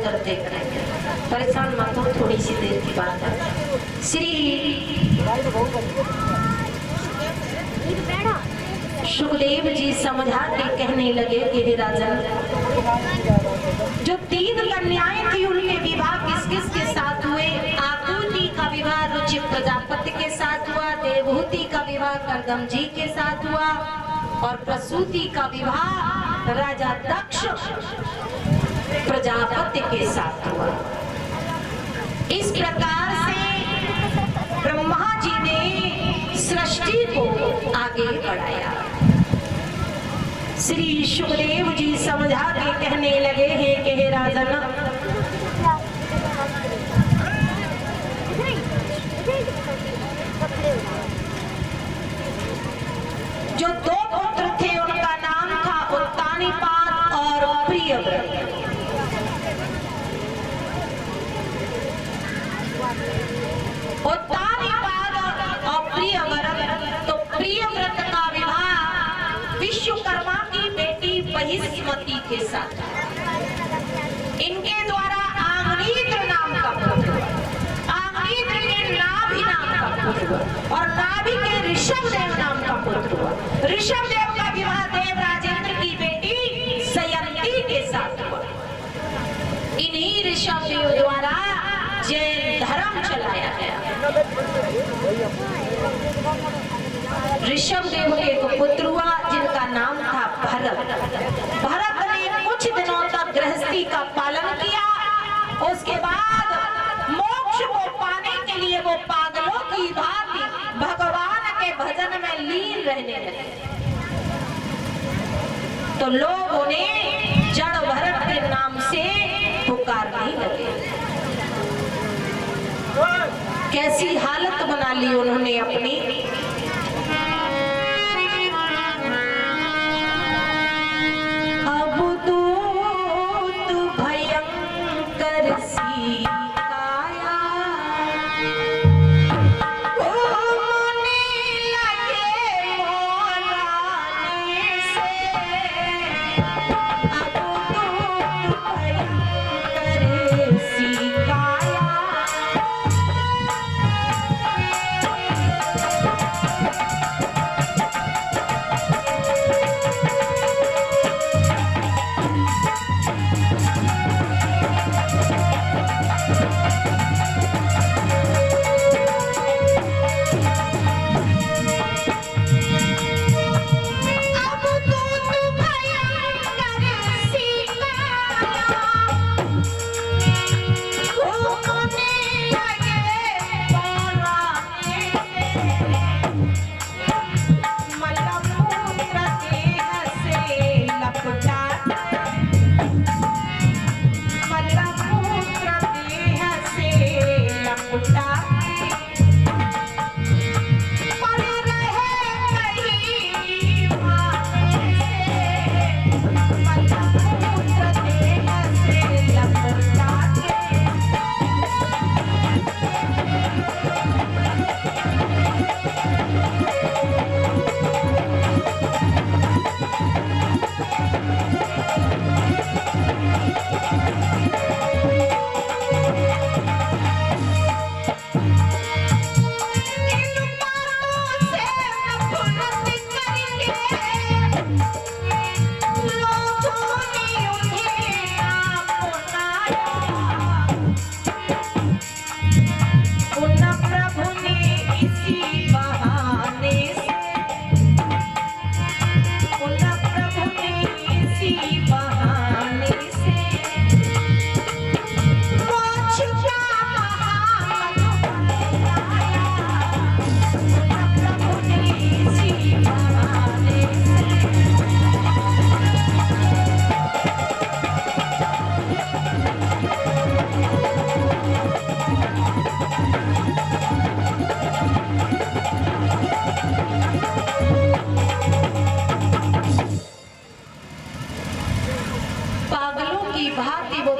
करते करेंगे, परेशान मत हो, थोड़ी सी देर की बात है। श्री सुखदेव जी समझा के कहने लगे कि हे राजन, जो 3 कन्याएं थी उनके विवाह किस किस के साथ हुए? आकुति का विवाह रुचि प्रजापति के साथ हुआ, देवहूति का विवाह करदम जी के साथ हुआ और प्रसूति का विवाह राजा दक्ष प्रजापति के साथ हुआ। इस प्रकार से ब्रह्मा जी ने सृष्टि को आगे बढ़ाया। श्री सुखदेव जी समझा के कहने लगे हैं कि हे राजन, जो 2 पुत्र थे उनका नाम था उत्तानीपाद और प्रियव्रत। उत्तानीपाद और प्रियव्रत, तो प्रियव्रत का विवाह विश्वकर्मा की बेटी बहिष्मती के साथ। इनके द्वारा आंगनीद्र नाम का पुत्र, आंगनीद्र के नाभि नाम का पुत्र और नाभि के ऋषभदेव नाम का पुत्र हुआ। ऋषभदेव का विवाह देवराजेंद्र की बेटी सयंती के साथ हुआ। इन्हीं ऋषभदेव द्वारा जैन धर्म चलाया गया। ऋषभदेव के एक पुत्र हुआ जिनका नाम था भरत। भरत ने कुछ दिनों तक गृहस्थी का पालन किया, उसके बाद मोक्ष को पाने के लिए वो पागलों की भांति भगवान के भजन में लीन रहने लगे। तो लोग उन्हें जड़ भरत के नाम से पुकारने लगे। कैसी हालत बना ली उन्होंने अपनी।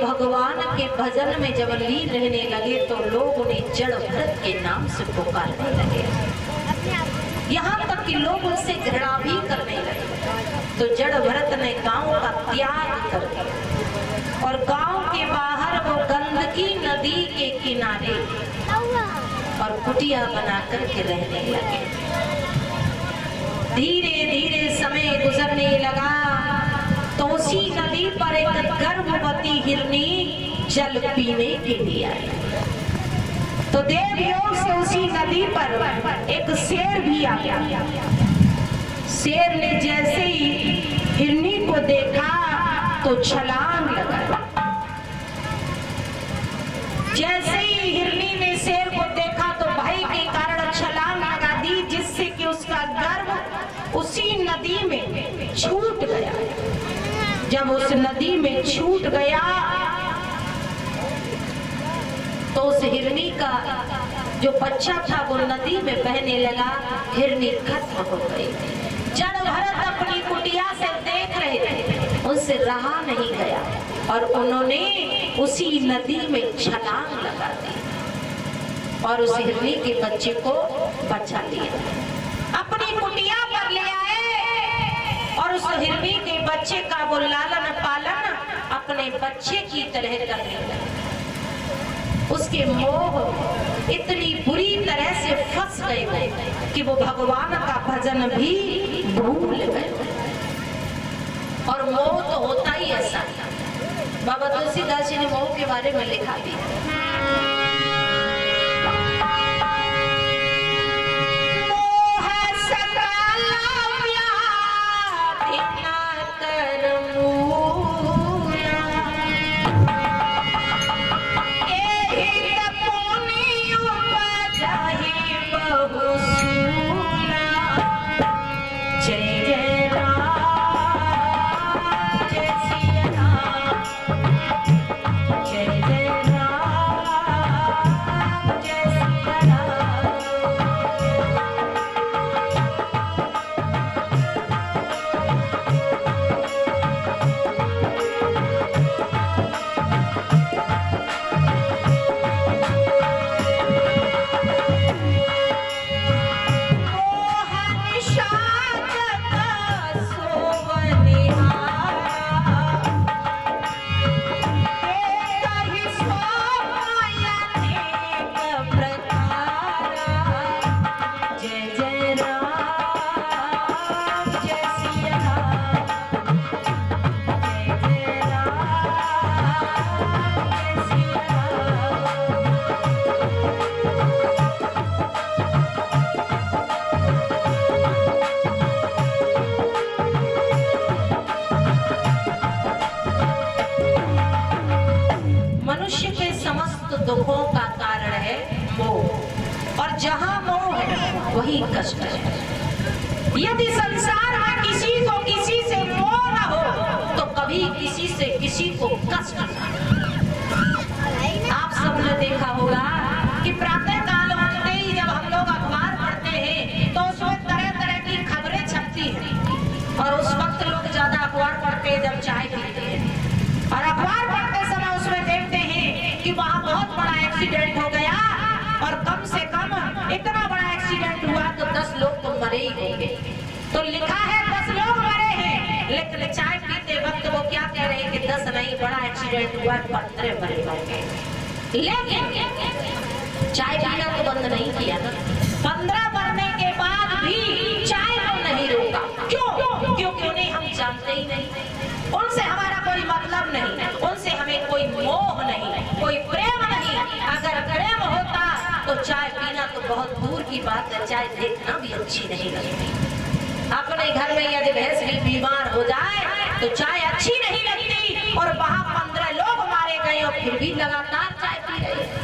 भगवान के भजन में जब लीन रहने लगे तो लोग उन्हें जड़ भरत के नाम से पुकारने लगे। यहाँ तक कि लोग उनसे घृणा भी करने लगे। तो जड़ भरत ने गांव का त्याग कर दिया। और गांव के बाहर वो गंदकी नदी के किनारे और कुटिया बनाकर के रहने लगे। धीरे धीरे समय गुजरने लगा तो उसी नदी पर एक गर्भवती हिरनी जल पीने के लिए आई। तो देवयोग से उसी नदी पर एक शेर भी आ गया। शेर ने जैसे ही हिरनी को देखा तो छलांग लगा। जैसे ही हिरनी ने शेर को देखा तो भय के कारण छलांग लगा दी, जिससे कि उसका गर्भ उसी नदी में छूट गया। जब उस नदी में छूट गया तो उस हिरनी का जो बच्चा था वो नदी में बहने लगा। हिरनी खत्म हो गई। जड़ भरत अपनी कुटिया से देख रहे थे, उनसे रहा नहीं गया और उन्होंने उसी नदी में छलांग लगा दी और उस हिरनी के बच्चे को बचा लिया। अपनी कुटिया पर ले आए और उस हिरनी के बच्चे का वो लालन पालन अपने बच्चे की तरह करने लगे। उसके मोह इतनी बुरी तरह से फंस गए कि वो भगवान का भजन भी भूल गए। और मोह तो होता ही ऐसा। बाबा तुलसीदास जी ने मोह के बारे में लिखा भी है। दुखों का कारण है मोह, और जहां मोह है वही कष्ट है। यदि संसार में किसी को किसी से मोह न हो तो कभी किसी से किसी को कष्ट न हो। आप सबने देखा होगा कि प्रातः काल उठते ही जब हम लोग अखबार पढ़ते हैं तो उसमें तरह तरह की खबरें छपती हैं और उस वक्त लोग ज्यादा अखबार पढ़ते हैं जब चाय पीते हैं और अखबार पढ़ते समय उसमें देखते हैं कि वहां बहुत बड़ा एक्सीडेंट हो गया और कम से कम इतना बड़ा एक्सीडेंट हुआ तो 10 लोग तो मरे ही होंगे। तो लिखा है 10 लोग मरे हैं, लेकिन चाय पीते वक्त वो क्या कह रहे हैं कि 10 नहीं, बड़ा एक्सीडेंट हुआ 15 मरे होंगे। लेकिन चाय पीना तो बंद नहीं किया ना। 15 मरने के बाद भी चाय को नहीं रोका। क्यों? क्योंकि उन्हें हम जानते ही नहीं, उनसे हमारा कोई मतलब नहीं, उनसे हमें कोई मोह नहीं, कोई प्रेम नहीं। अगर प्रेम होता तो चाय पीना तो बहुत दूर की बात है, चाय देखना भी अच्छी नहीं लगती। अपने घर में यदि भैंस भी बीमार हो जाए तो चाय अच्छी नहीं लगती और वहां 15 लोग मारे गए और फिर भी लगातार चाय पी रहे हैं।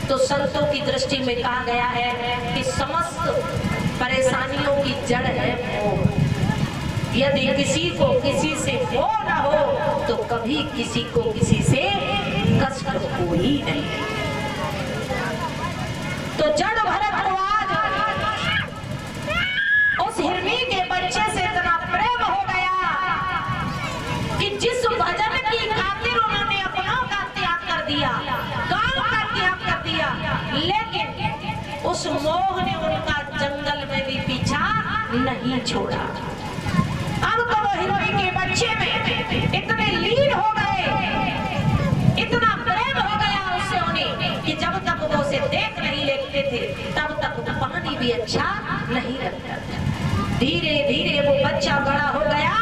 तो संतों की दृष्टि में कहा गया है कि समस्त परेशानियों की जड़ है मोह। यदि किसी को किसी से मोह न हो तो कभी किसी को किसी से कष्ट हो ही नहीं। तो जड़ भरत को आज उस हिरनी के बच्चे से इतना प्रेम हो गया कि जिस भजन की खातिर उन्होंने अपनों का त्याग कर दिया, गांव का त्याग कर दिया, लेकिन उस मोह ने उनका जंगल में भी पीछा नहीं छोड़ा। अब तो हिरोई के बच्चे में इतने लीन हो गए, इतना प्रेम हो गया उससे उन्हें कि जब तक वो उसे देख नहीं लेते थे तब तक पानी भी अच्छा नहीं लगता था। धीरे धीरे वो बच्चा बड़ा हो गया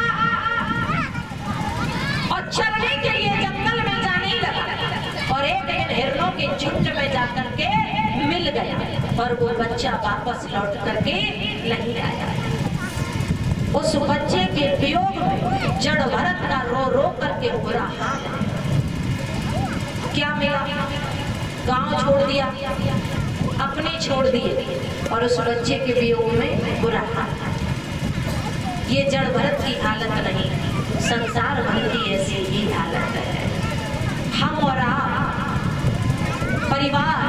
और चलने के लिए जंगल में जाने लगा और एक दिन हिरणों के झुंड में जाकर के मिल गया और वो बच्चा वापस लौट करके नहीं आया। उस बच्चे के वियोग में जड़ भरत का रो रो करके बुरा हाल। क्या मिला? गांव छोड़ दिया, अपने छोड़ दिए और उस बच्चे के वियोग में बुरा हाल। ये जड़ भरत की हालत नहीं, संसार भर की ऐसी ही हालत है। हम और आप, परिवार,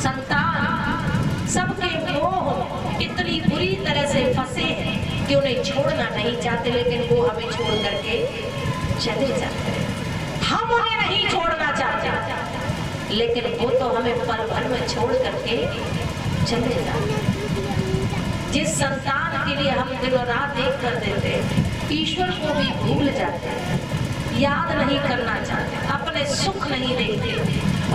संतान, सबके मोह इतनी बुरी तरह से फंसे हैं कि उन्हें छोड़ना नहीं चाहते, लेकिन वो हमें छोड़ करके चले जाते हैं। हम उन्हें नहीं छोड़ना चाहते, लेकिन वो तो हमें पल भर में छोड़ करके चले जाते हैं। जिस संतान के लिए हम दिनों रात एक कर देते, ईश्वर को भी भूल जाते हैं, याद नहीं करना चाहते, अपने सुख नहीं देखते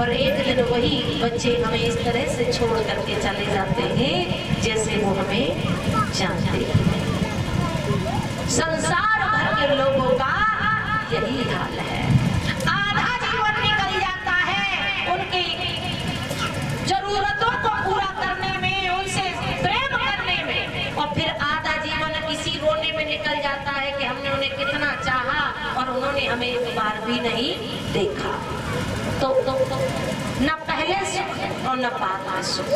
और एक दिन वही बच्चे हमें इस तरह से छोड़ करके चले जाते हैं जैसे वो हमें जानते हैं। संसार भर के लोगों का यही हाल है। आधा जीवन निकल जाता है उनकी जरूरतों को पूरा करने में, उनसे प्रेम करने में, और फिर आधा जीवन इसी रोने में निकल जाता है कि हमने उन्हें कितना चाहा और उन्होंने हमें एक बार भी नहीं देखा। तो न पहले सुख और न बाद में सुख।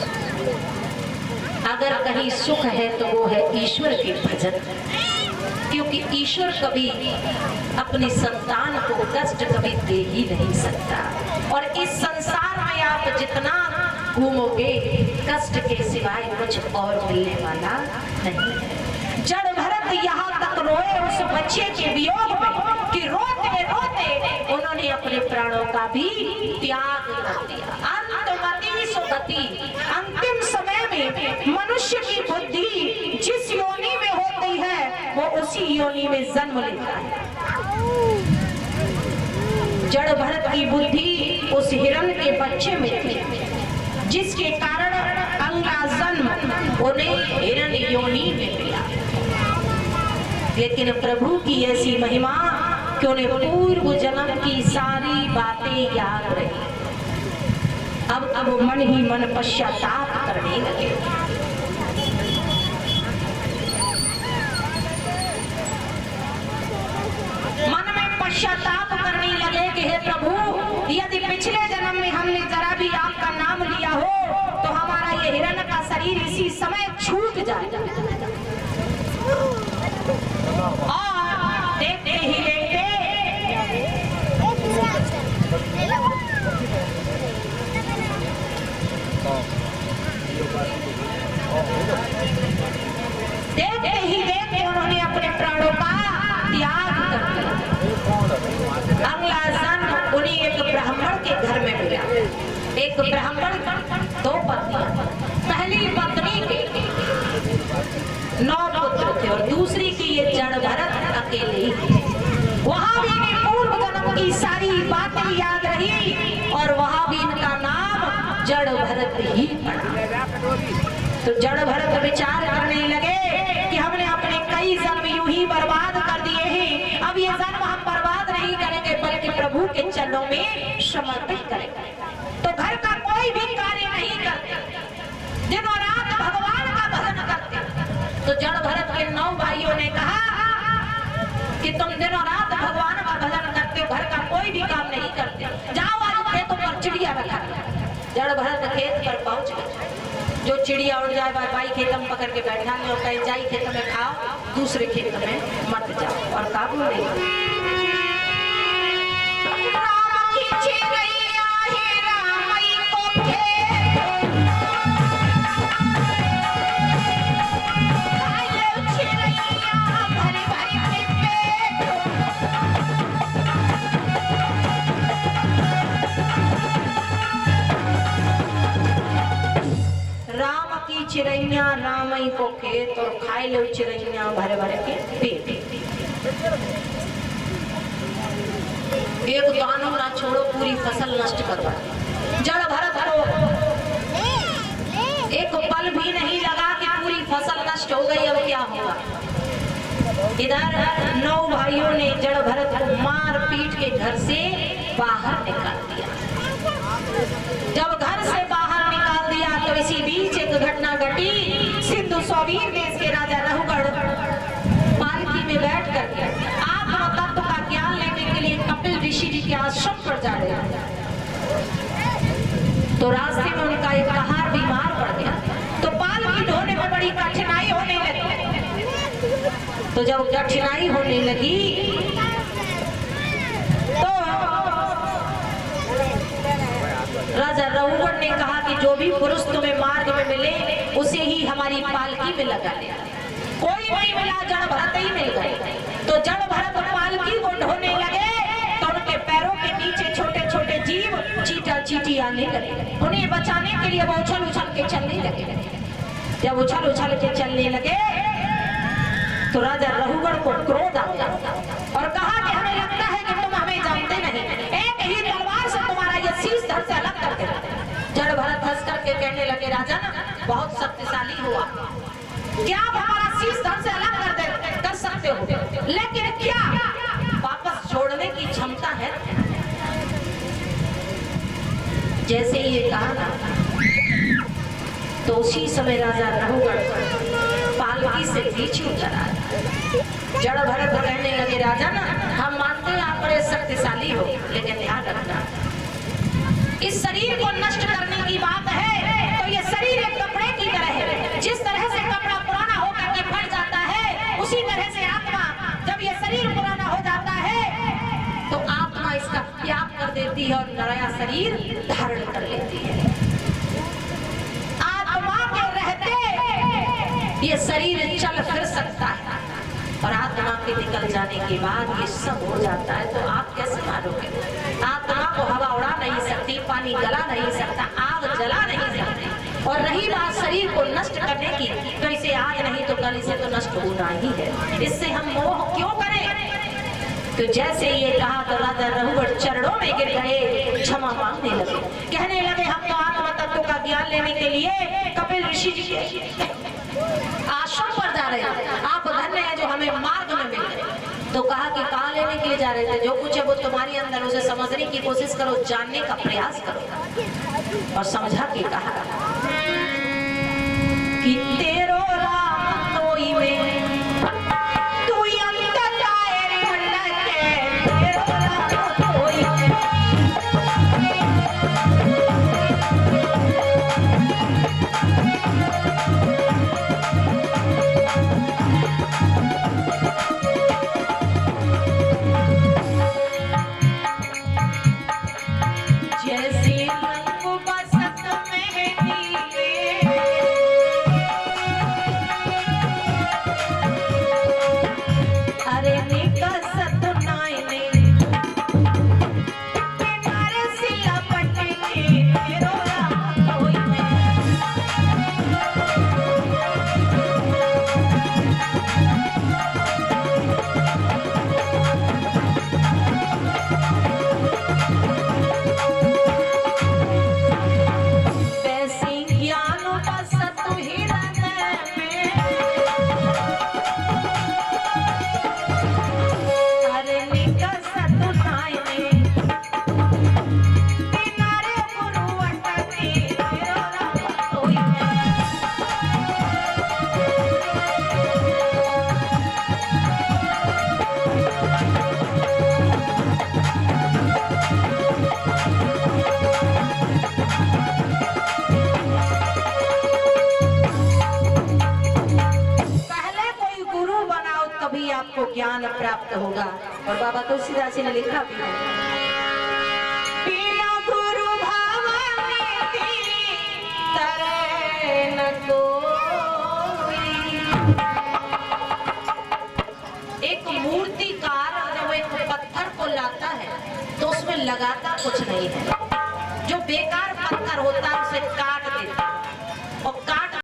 अगर कहीं सुख है तो वो है ईश्वर के भजन, क्योंकि ईश्वर कभी अपनी संतान को कष्ट कभी दे ही नहीं सकता। और इस संसार में आप जितना घूमोगे कष्ट के सिवाय कुछ और मिलने वाला नहीं है। जड़ भरत यहाँ तक रोए उस बच्चे के वियोग में कि रोते रोते उन्होंने अपने प्राणों का भी त्याग कर दिया। अंतमति सुगति, अंतिम समय में मनुष्य की बुद्धि जिस योनि में होती है वो उसी योनि में जन्म लेता है। जड़ भरत की बुद्धि उस हिरण के बच्चे में थी, जिसके कारण अगला जन्म उन्हें हिरण योनि में मिला। लेकिन प्रभु की ऐसी महिमा कि उन्हें पूर्व जन्म की सारी बातें याद रही। अब मन ही मन पश्चाताप करने लगे। मन में पश्चाताप करने लगे कि हे प्रभु, यदि पिछले जन्म में हमने जरा भी आपका नाम लिया हो तो हमारा ये हिरण का शरीर इसी समय छूट जाएगा। और देखते ही देखते उन्होंने अपने प्राणों का त्याग कर दिया। अगला जन्म उन्हें एक ब्राह्मण के घर में मिला। एक ब्राह्मण दो पत्नियां, पहली पत्नी के 9 पुत्र थे और दूसरी की ये जड़ भरत अकेले ही। वहां भी इन्हें पूर्व जन्म की सारी बातें याद रही और वहां भी इनका नाम जड़ भरत ही पड़ा। तो जड़ भरत विचार करने लगे कि हमने अपने कई जन्म यूं ही बर्बाद कर दिए हैं, अब ये जन्म हम बर्बाद नहीं करेंगे बल्कि प्रभु के चरणों में समर्पित करेंगे। तो घर का कोई भी कार्य नहीं करते, दिनों रात भगवान का भजन करते। तो जड़ भरत के 9 भाइयों ने कहा कि तुम दिनों रात भगवान का भजन करते हो, घर का कोई भी काम नहीं करते, जाओ आज खेतों पर चिड़िया रखा। जड़ भरत खेत पर पहुंच गए। जो चिड़िया उड़ जाए भाई खेत में पकड़ के बैठा ले और कहीं जाई खेत में खाओ, दूसरे खेत में मत जाओ। और काबू नहीं। चिड़ैया रामई को खेत और खाए लो चिड़ैया भरे भरे के पेट। एक दाना ना छोड़ो, पूरी फसल नष्ट करवा। जड़ भरत को एक पल भी नहीं लगा कि पूरी फसल नष्ट हो गई, अब क्या होगा। इधर 9 भाइयों ने जड़ भरत को मार पीट के घर से बाहर निकाल दिया। जब घर से बाहर निकाल दिया तो इसी बीच एक घटना घटी। सिंधु सौवीर देश के राजा रहुगढ़ पालकी में बैठ करके आत्म तत्व का ज्ञान लेने के लिए कपिल ऋषि जी के आश्रम पर जा रहे हैं। तो रास्ते में उनका एक कहार बीमार पड़ गया, तो पालकी ढोने में बड़ी कठिनाई होने लगी। तो जब कठिनाई होने लगी तो राजा रहुगढ़ ने कहा कि जो भी पुरुष तुम्हें मार्ग में मिले उसे ही हमारी पालकी में लगा ले। कोई नहीं मिला, जड़ भरत ही मिल गए। तो जड़ भरत पालकी को ढोने लगे तो उनके पैरों के नीचे छोटे छोटे जीव चीटा चीटी आने लगे। उन्हें बचाने के लिए वो उछल उछल के चलने लगे। जब उछल उछल के चलने लगे तो राजा रहुगढ़ को क्रोध आ गया और कहा कि हमें लगता है कि तुम हमें जानते नहीं, एक ही तलवार से तुम्हारा ये शीश धड़ से अलग कर देना। जड़ भरत हंस करके कहने लगे, राजा ना बहुत शक्तिशाली हुआ, क्या आप हमारा शीश धड़ से अलग कर सकते हो, लेकिन क्या वापस जोड़ने की क्षमता है? जैसे ये कहा ना तो उसी समय राजा रहुगढ़ पालकी से नीचे उतर आया। जड़ भरत कहने लगे, राजा ना हम मानते हैं आप बड़े शक्तिशाली हो, लेकिन ध्यान रखना इस शरीर को नष्ट करने की बात है तो ये शरीर एक कपड़े की तरह है। जिस तरह से कपड़ा पुराना होकर के फट जाता है, उसी तरह से आत्मा जब ये शरीर पुराना हो जाता है तो आत्मा इसका त्याग कर देती है और नया शरीर धारण कर लेती है। आत्मा के रहते ये शरीर चल फिर सकता है और आत्मा के निकल जाने के बाद ये सब हो जाता है। तो आप कैसे मानोगे? आत्मा को हवा उड़ा नहीं सकती, पानी गला नहीं सकता, आग जला नहीं सकती। और रही बात शरीर को नष्ट करने की, तो इसे आज नहीं तो कल इसे तो नष्ट होना ही है। इससे हम मोह क्यों करें? तो जैसे ये कहा तो राजा रहुगढ़ चरणों में गिर गए, क्षमा मांगने लगे, कहने लगे हम तो आत्म तत्व का ज्ञान लेने के लिए कपिल ऋषि जी के आश्रम पर जा रहे हैं, आप धन्य हैं जो हमें मार्ग में मिल गए। तो कहा कि कहाँ लेने के लिए जा रहे थे? जो कुछ है वो तुम्हारी अंदर, उसे समझने की कोशिश करो, जानने का प्रयास करो। और समझा के कहा कि तेरो राम कोई में आपको ज्ञान प्राप्त होगा। और बाबा तुलसीदास जी ने लिखा भी है, बिना गुरु भवति तरै न कोई। एक मूर्तिकार जब एक पत्थर को लाता है तो उसमें लगाता कुछ नहीं है। जो बेकार पत्थर होता है उसे